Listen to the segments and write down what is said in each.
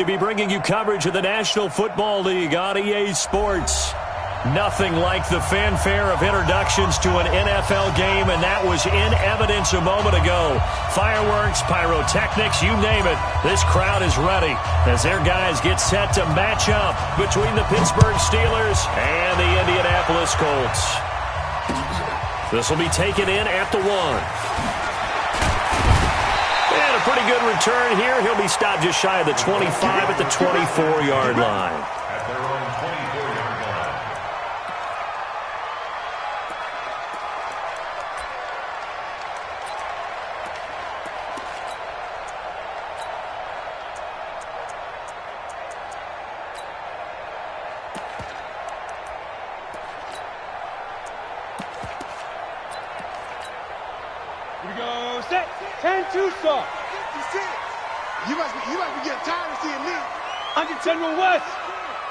To be bringing you coverage of the National Football League on EA Sports. Nothing like the fanfare of introductions to an NFL game, and that was in evidence a moment ago. Fireworks, pyrotechnics, you name it. This crowd is ready as their guys get set to match up between the Pittsburgh Steelers and the Indianapolis Colts. This will be taken in at the 1. And a pretty good return here. He'll be stopped just shy of the 25 at the 24-yard line. At their own 24-yard line. Here we go, set, 10-2 start. You must be getting tired of seeing me. Under 10 1 West.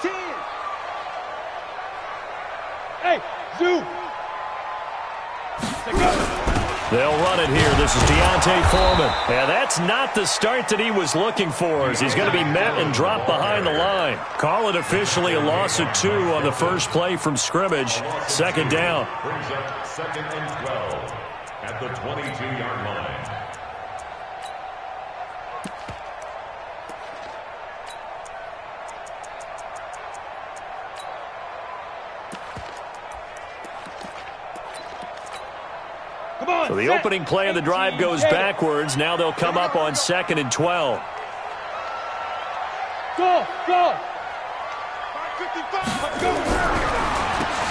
10. Hey, Zoo. They'll run it here. This is Deontay Foreman. And that's not the start that he was looking for, as he's going to be met and dropped behind the line. Call it officially a loss of 2 on the first play from scrimmage. Second down. Brings up 2nd and 12 at the 22-yard line. So the opening play of the drive goes backwards. Now they'll come up on 2nd and 12. Go, go.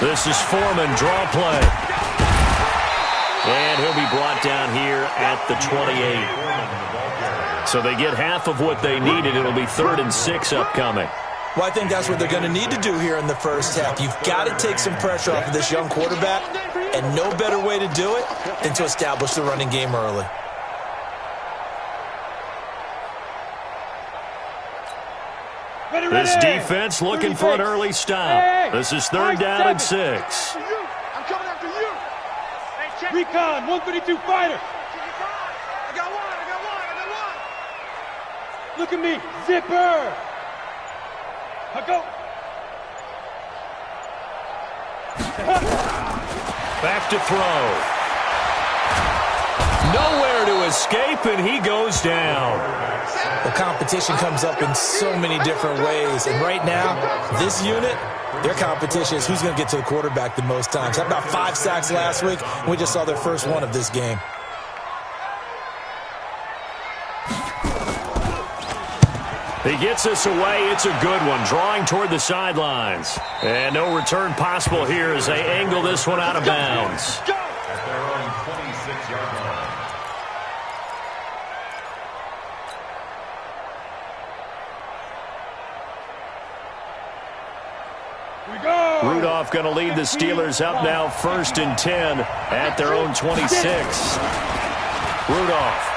This is Foreman, draw play. And he'll be brought down here at the 28. So they get half of what they needed. It'll be 3rd and 6 upcoming. Well, I think that's what they're going to need to do here in the first half. You've got to take some pressure off of this young quarterback, and no better way to do it than to establish the running game early. This defense looking for an early stop. This is 3rd down and 6. I'm coming after you. Recon, 132 fighter. I got one. Look at me, zipper. I go. Back to throw. Nowhere to escape, and he goes down. The competition comes up in so many different ways, and right now, this unit, their competition is who's going to get to the quarterback the most times. Had about 5 sacks last week, and we just saw their first one of this game. He gets us away. It's a good one, drawing toward the sidelines. And no return possible here as they angle this one out of bounds. At their own 26-yard line. We go. Rudolph going to lead the Steelers up now 1st and 10 at their own 26. Rudolph.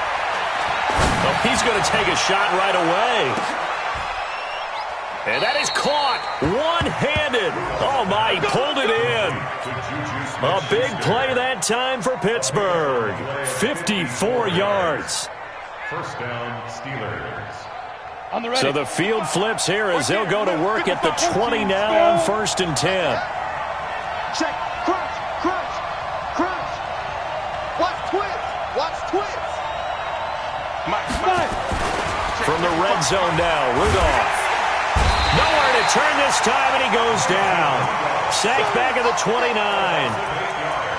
Oh, he's going to take a shot right away. And that is caught one-handed. Oh, my, he pulled it in. A big play that time for Pittsburgh. 54 yards. First down, Steelers. On the ready. So the field flips here as they'll go to work at the 20 now on 1st and 10. Check. Crunch. Watch twins. From the red zone now, Rudolph. Nowhere to turn this time, and he goes down. Sacked back at the 29.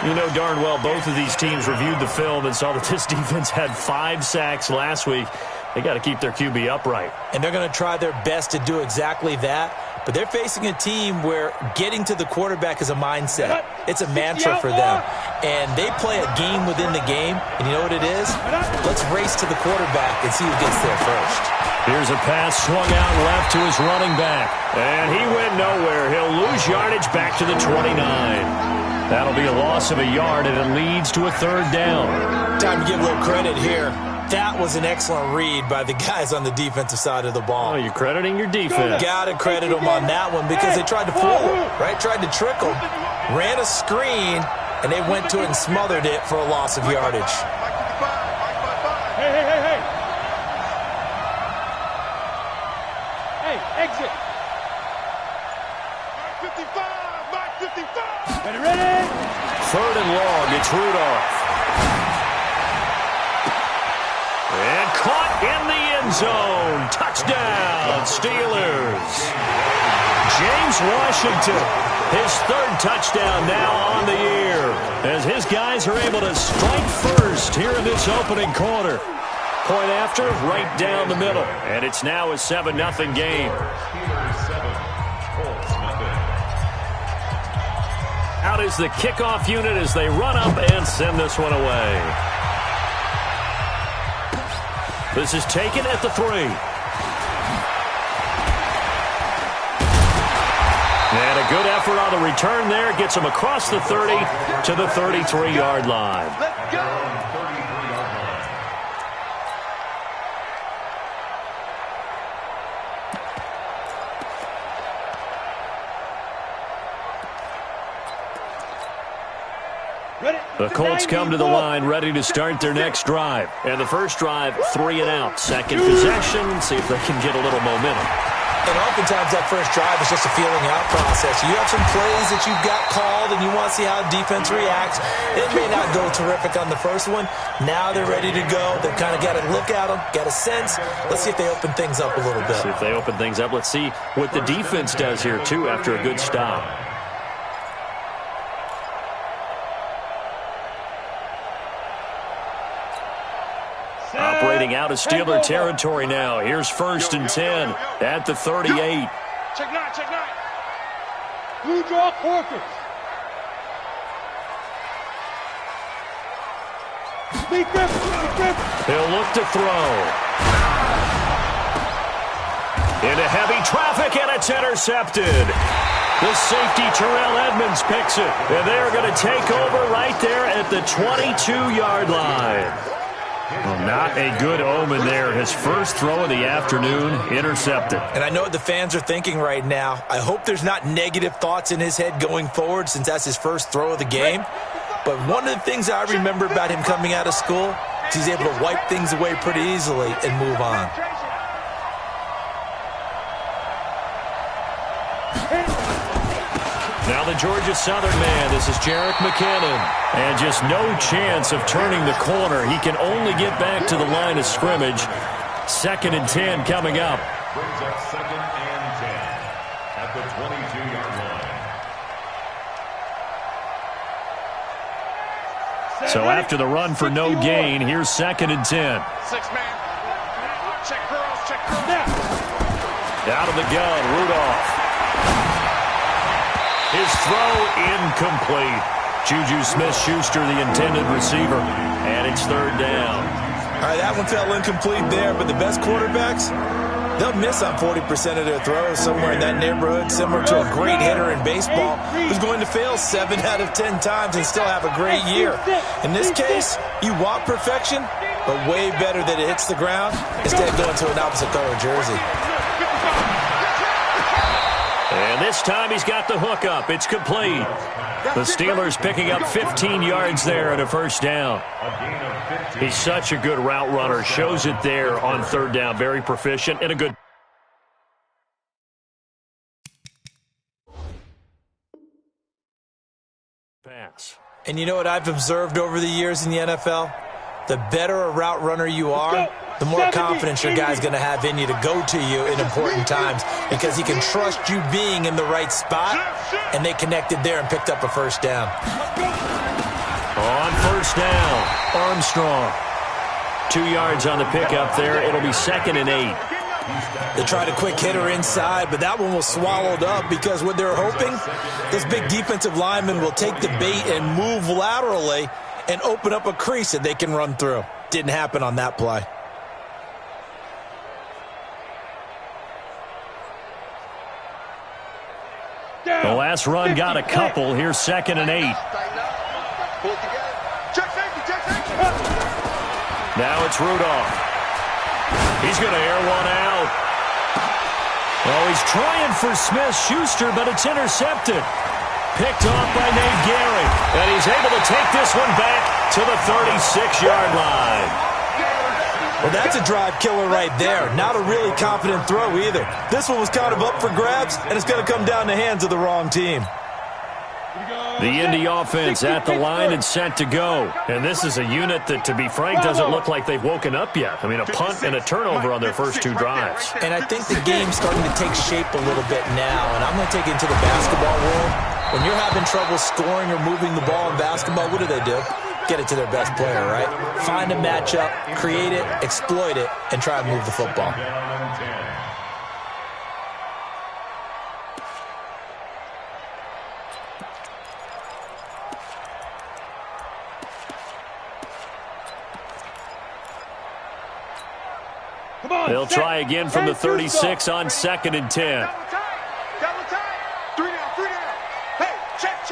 You know darn well both of these teams reviewed the film and saw that this defense had 5 sacks last week. They got to keep their QB upright. And they're going to try their best to do exactly that. But they're facing a team where getting to the quarterback is a mindset. It's a mantra for them. And they play a game within the game. And you know what it is? Let's race to the quarterback and see who gets there first. Here's a pass swung out left to his running back. And he went nowhere. He'll lose yardage back to the 29. That'll be a loss of a yard, and it leads to a 3rd down. Time to give a little credit here. That was an excellent read by the guys on the defensive side of the ball. Oh, you're crediting your defense. Got to credit them on that one because they tried to fool him, right? Tried to trick him, ran a screen, and they went to it and smothered it for a loss of yardage. Hey. Exit. Mark 55. Mark 55. Ready, ready. 3rd and long. It's Rudolph. And caught in the end zone. Touchdown, Steelers. James Washington, his 3rd touchdown now on the year, as his guys are able to strike first here in this opening quarter. Point after, right down the middle. And it's now a 7-0 game. Out is the kickoff unit as they run up and send this one away. This is taken at the 3. And a good effort on the return there. Gets him across the 30 to the 33-yard line. Let's go. The Colts come to the line ready to start their next drive. And the first drive, 3 and out. Second possession, see if they can get a little momentum. And oftentimes that first drive is just a feeling out process. You have some plays that you've got called and you want to see how defense reacts. It may not go terrific on the first one. Now they're ready to go. They've kind of got a look at them, got a sense. Let's see if they open things up a little bit. See if they open things up. Let's see what the defense does here, too, after a good stop. Operating out of Steeler territory now. Here's 1st and 10 at the 38. Check 9, check 9. Blue draw quarters. Speed grip, speed grip. He'll look to throw. Into heavy traffic, and it's intercepted. The safety, Terrell Edmonds, picks it. And they're going to take over right there at the 22-yard line. Well, not a good omen there. His first throw of the afternoon, intercepted. And I know what the fans are thinking right now. I hope there's not negative thoughts in his head going forward since that's his first throw of the game. But one of the things I remember about him coming out of school is he's able to wipe things away pretty easily and move on. Now the Georgia Southern man, this is Jerick McKinnon. And just no chance of turning the corner. He can only get back to the line of scrimmage. 2nd and 10 coming up. Brings up 2nd and 10 at the 22-yard line. So after the run for no gain, here's 2nd and 10. 6-man. Check curls, check curls. Out of the gun, Rudolph. His throw incomplete. Juju Smith-Schuster, the intended receiver, and it's 3rd down. All right, that one fell incomplete there, but the best quarterbacks, they'll miss on 40% of their throws, somewhere in that neighborhood, similar to a great hitter in baseball who's going to fail 7 out of 10 times and still have a great year. In this case, you want perfection, but way better that it hits the ground instead of going to an opposite color jersey. And this time he's got the hook up. It's complete. The Steelers picking up 15 yards there and a 1st down. He's such a good route runner. Shows it there on 3rd down. Very proficient and a good pass. And you know what I've observed over the years in the NFL? The better a route runner you are, the more confidence your guy's going to have in you to go to you in important times because he can trust you being in the right spot, and they connected there and picked up a 1st down. On 1st down, Armstrong. 2 yards on the pickup there. It'll be 2nd and 8. They tried a quick hitter inside, but that one was swallowed up because what they're hoping, this big defensive lineman will take the bait and move laterally and open up a crease that they can run through. Didn't happen on that play. The last run got a couple. Here's 2nd and 8. Now it's Rudolph. He's going to air one out. Oh, he's trying for Smith-Schuster, but it's intercepted. Picked off by Nate Gehring. And he's able to take this one back to the 36-yard line. Well, that's a drive killer right there. Not a really confident throw either. This one was kind of up for grabs, and it's going to come down the hands of the wrong team. The Indy offense at the line and set to go. And this is a unit that, to be frank, doesn't look like they've woken up yet. I mean, a punt and a turnover on their first two drives. And I think the game's starting to take shape a little bit now. And I'm going to take it into the basketball world. When you're having trouble scoring or moving the ball in basketball, what do? Get it to their best player, right? Find a matchup, create it, exploit it, and try and move the football. They'll try again from the 36 on 2nd and 10. Double time. 3 down. Hey, check.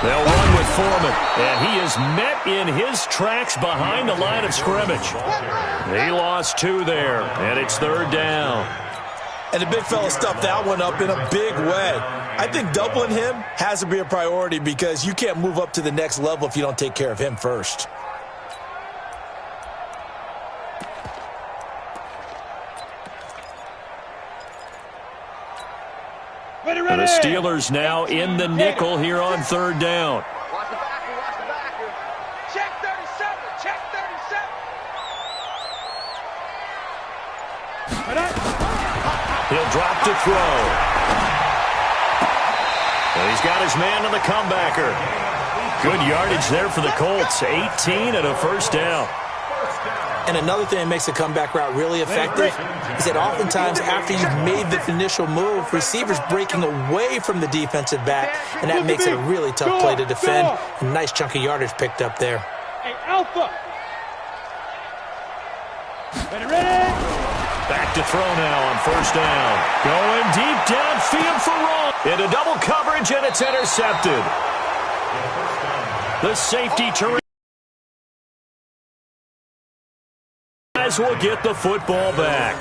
They'll run with Foreman, and he is met in his tracks behind the line of scrimmage. He lost 2 there, and it's 3rd down. And the big fella stuffed that one up in a big way. I think doubling him has to be a priority because you can't move up to the next level if you don't take care of him first. The Steelers now in the nickel here on 3rd down. Watch the backer. Check 37. He'll drop to throw. And he's got his man on the comebacker. Good yardage there for the Colts. 18 and a 1st down. And another thing that makes the comeback route really effective is that oftentimes after you've made the initial move, receivers breaking away from the defensive back, and that makes it a really tough play to defend. A nice chunk of yardage picked up there. Hey, Alpha. Ready? Back to throw now on 1st down. Going deep downfield for Ross. Into double coverage, and it's intercepted. The safety to will get the football back.